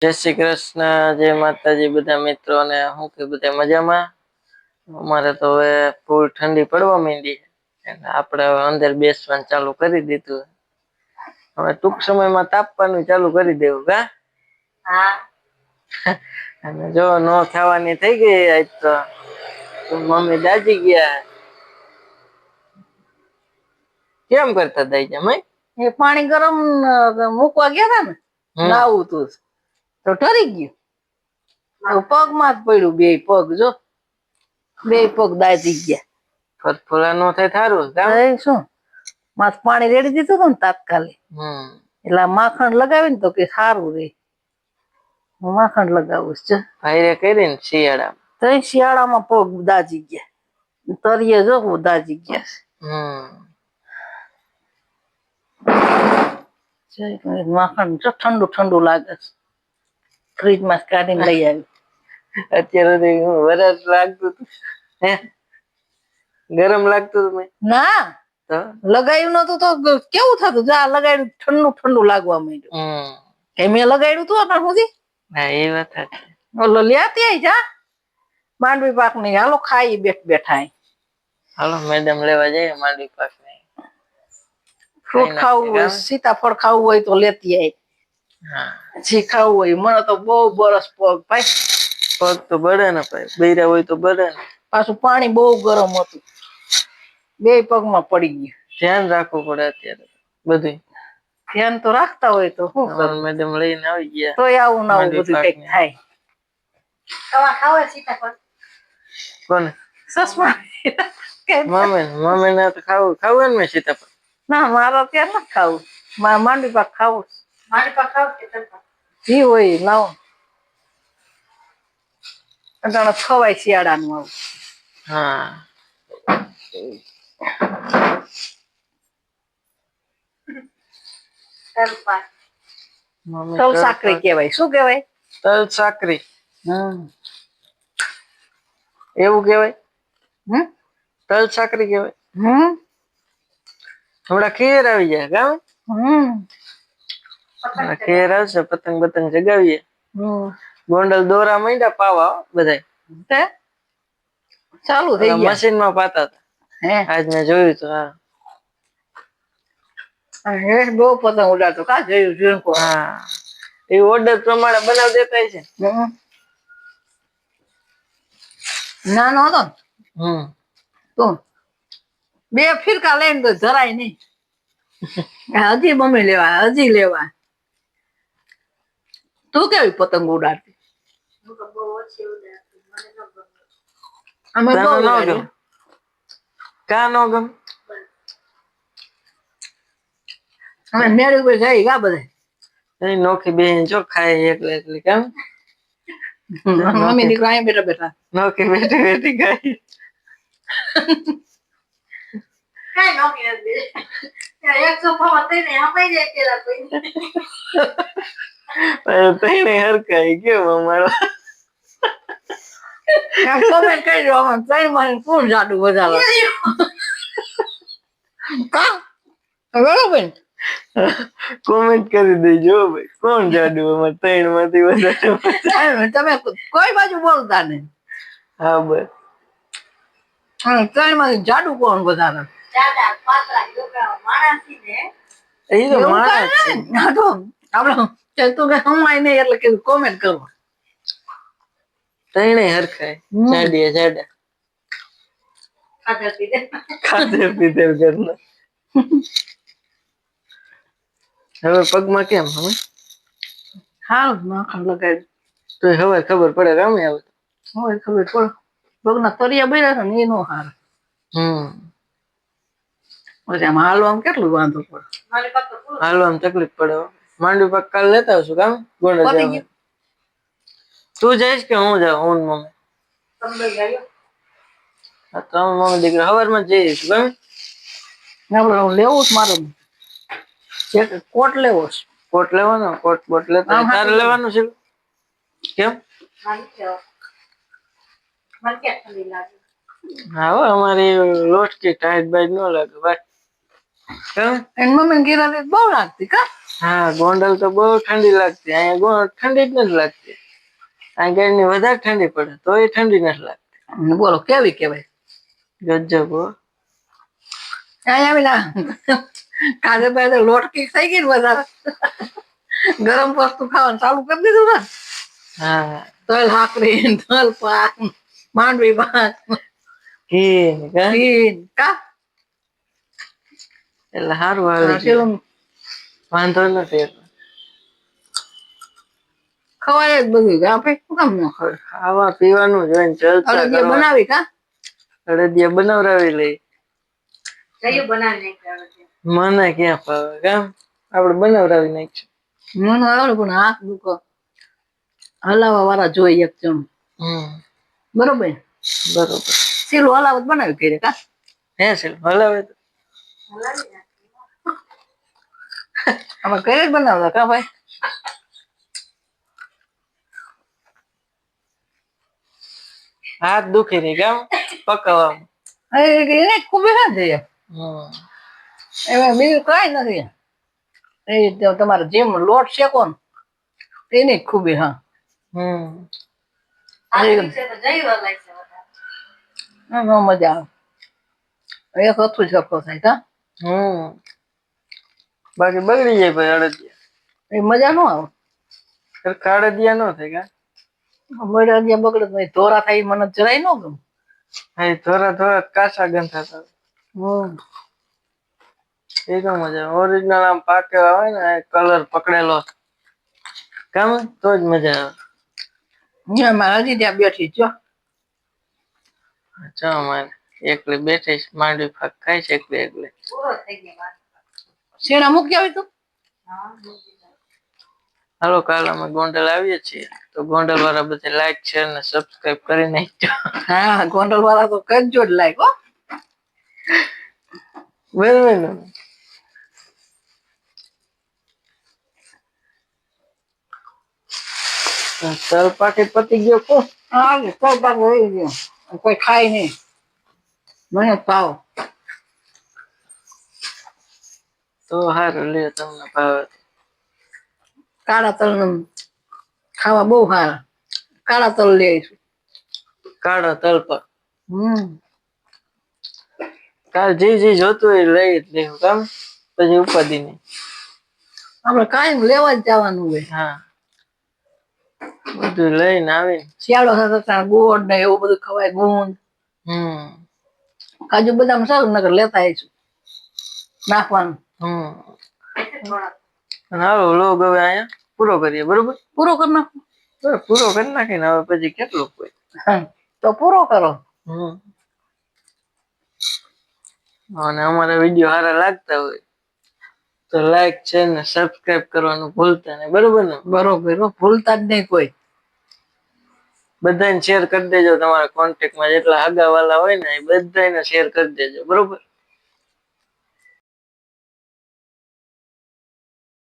જય શ્રી કૃષ્ણ, જય માતાજી બધા મિત્રોને. હું કે બધા મજામાં? અમારે તો હવે ફૂલ ઠંડી પડવા માંડી એટલે આપણે હવે અંદર બેસવાનું ચાલુ કરી દીધું. હવે ટૂંક સમયમાં તાપવાનું ચાલુ કરી દેવું કા? હા. અને જો નો થવાની થઈ ગઈ આજ તો મમ્મી દાજી ગયા. કેમ કરતા દાઈ મય? એ પાણી ગરમ મૂકવા ગયા હતા ને નાવું તું તો ઠરી ગયું પગમાં જ પડ્યું. બે પગ જો બે પગ દાજી ગયા. ફરફરા નો થાય થારું શું માસ પાણી રેડી દીધું હતું ને તાત્કાલિક. એટલે માખણ લગાવી ને તો કે સારું રે. હું માખણ લગાવું છે ભાઈ કરીને શિયાળા તો શિયાળામાં પગ દાજી ગયા. તરીએ જો દાજી ગયા. માખણ ઠંડુ ઠંડુ લાગે છે. ફ્રીજ માં કાઢીને લઈ આવી. અત્યારે વરસ લાગતું હે ગરમ લાગતું હતું ના તો લગાવ્યું નતું તો કેવું થતું? જા લગાડ્યું ઠંડુ ઠંડુ લાગવા માંડ્યું. કે મેં લગાડ્યું તું અત્યાર સુધી? હા એ વાત છે. ઓલો લેતી આવી જા માંડવી પાક ની. હાલો ખાઈ બેઠા. હાલો મેડમ લેવા જઈએ માંડવી પાક ની. ફ્રૂટ ખાવું હોય, સીતાફળ ખાવું હોય તો લેતી આવી. જી ખાવું હોય. મને તો બહુ બરસ પગ ભાઈ. પગ તો બળે ને ભાઈ, બૈરા હોય તો બળે ને. પાછું પાણી બહુ ગરમ હતું. બે પગમાં પડી ગયું. ધ્યાન રાખવું પડે અત્યારે બધું. ધ્યાન તો રાખતા હોય તો શું કરું? મેડમ લઈને આવી ગયા તો આવું ના આવું બધું કઈક થાય. ખાવા સીતાફળ કોને? સસમા મમ્મી ને તો ખાવું ને મેં સીતાફળ. ના મારે અત્યારે નથી ખાવું. મારે માંડવી પાક ખાવું. માંડવી પાક ખાવું જી હોય લાવો. અટાણે ખવાય શિયાળાનું આવું. હા તલ સાકરી કેવાય. શું કેવાય? તલ સાકરી. એવું કેવાય? તલ સાકરી કેવાય. થોડા ખેર આવી જાય ગામ. ખેર આવશે પતંગ પતંગ જગાવીએ. ગોંડલ દોરા માંડ્યા પાવા બધા ચાલુ થઈ ગયા. મશીન માં પાતા હતા. આજ મેં જોયું હતું. બહુ પતંગ ઉડાડતો કા જોયું? હા એ ઓર્ડર પ્રમાણે બનાવી દેતા છે. નાનો હતો તો બે ફિરકા લઈને તો જરાય નહી. હજી મમ્મી લેવા, હજી લેવા. તું કેવી પતંગ ઉડાડતી? અમે બહુ ઉડાડ્યું. કા નો ગમ? અમે મેળી ઉપર જઈ ગા બધા. નોખી બેન જો ખાય એકલી એકલી કેમ? મમ્મી દીકરો અહીંયા બેઠા બેઠા. નોખી બેઠી બેઠી ખાય. કઈ નોખી નથી. એક સોફામાં તઈને અપાઈ જાય પેલા તઈને હરકાઈ કેમ અમારો? કોમેન્ટ કરી દો. ત્રણ માં કોણ જાડુ વધારે? બરોબર. કોમેન્ટ કરી દેજો ભાઈ. કોણ જાડુ અમારે ત્રણ માંથી વધારે? તમે કોઈ બાજુ બોલતા નહીં. હા બસ. ત્રણ માંથી જાડુ કોણ વધારે? કોમેન્ટ કરો. તઈને હરખાય. જાડીએ જાડા. ખાધે પીધે ઘરના. હવે પગમાં કેમ હવે? હા માખણ લગાવ્યું તો હવે ખબર પડે રામે આવે. હવે ખબર પડે. પગના તરિયા બળ્યા છે ને એ નો હારું. પછી આમ હાલવામાં કેટલું વાંધો પડે. હાલવામાં તકલીફ પડે. માંડવી પાક કાલ લેતા આવશું કામ ગોંડલ. તું જઈશ કે હું જાઉં? હું મમ્મી તમે મમ્મી દીકરા સવારમાં જઈશ ગમે. લેવું છે મારે કોટ લેવો છે. કોટ લેવાનો? કોટ બોટ લેતા તારે લેવાનું છે કેમ? હા અમારી લોટ કે ટાઈટ બાઈટ ન લાગે ભાઈ. એની મમ્મી ગિરાતી બહુ લાગતી કા? હા ગોંડલ તો બહુ ઠંડી લાગતી, અહીંયા ઠંડી જ નથી લાગતી. અહીં ગઈની વધારે ઠંડી પડે તોય ઠંડી નથી લાગતી. બોલો કેવી કેવાય ગજબ હો. અહીંયા આવી ના કાજે પાસે લોટકી થઈ ગઈ ને વધારે ગરમ વસ્તુ ખાવાનું ચાલુ કરી દીધું ને. હા તલ હાકરી તલ પાક માંડવી ભાત ઘી કા એટલે સારું હાલે, વાંધો નથી. ખવાય જ બધું આપે શું કામ ન ખવાય. ખાવા પીવાનું જ હોય ને, જલસા કરવા બનાવી કા અડદિયા બનાવરાવી લઈ. મને ક્યાં ફાવે કામ, આપડે બનાવરાવી નાખીશું. મને આવડે પણ હાથ દુખો હલાવા વાળા જોઈએ એક જણ. બરોબર બરોબર. સીલું હલાવત બનાવી કરે કા હે સીલું હલાવે તો અમે ઘરે જ બનાવતા કા ભાઈ. હાથ દુખી રહી કેમ પકવામાં. એને ખૂબ ના જઈએ એમાં બીજું કઈ નથી. એ તમારે જેમ લોટ શેકો ને એની જ ખૂબી. હા મજા આવે એક હતું શકો થાય કા. બાકી બગડી જાય ભાઈ અડદિયા, એ મજા નો આવે. અડદિયા નો થાય કા બગડે ધોરા થાય મને જરાય ન ગમે. હા થોડા થોડા કાચા ગંધ થતા. એ તો મજા ઓરિજિનલ આમ પાકેલા હોય ને કલર પકડેલો કામ તો જ મજા આવે. મારા હજી ત્યાં બેઠી છો એકલી બેઠીશ માંડવી પાક ખાય છે એકલી એકલી. શેણા મૂકી આવી તું. હાલો કાલ અમે ગોંડલ આવીએ છીએ તો ગોંડલ વાળા બધા લાઈક શેર ને સબસ્ક્રાઇબ કરી નાખજો. હા ગોંડલ વાળા તો કરજો જ લાઈક હો. બરોબર. તલ પાકી પતી ગયો કો. હા તલ પાક વહી ગયો કોઈ ખાય નઈ મને ભાવ. તો હારું લ્યો તમને ભાવે. કાળા તલ ખાવા બહુ સારા, કાળા તલ લઈ આવીશું. કાળા તલ પર કાલ જી જોતું હોય લઈ જ લેવું કામ પછી ઉપાધિ નહી. આપડે કાયમ લેવા જ જવાનું હોય. હા બધું લઈને આવી. શિયાળો થતો ગોળ ને એવું બધું ખવાય ગુંદ. કાજુ બદામ સારું નગર લેતા આવીશું નાખવાનું. હાલો લોગ હવે અહીંયા પૂરો કરીએ બરોબર. પૂરો કરી નાખો. પૂરો કરી નાખીને હવે પછી કેટલું કોઈ તો પૂરો કરો. અને અમારા વિડીયો સારા લાગતા હોય તો લાઈક છે ને સબસ્ક્રાઇબ કરવાનું ભૂલતા નહીં બરોબર ને. બરોબર ભૂલતા જ નહીં કોઈ. બધાને શેર કરી દેજો, તમારા કોન્ટેક્ટમાં જેટલા હગા વાલા હોય ને એ બધાને શેર કરી દેજો બરોબર.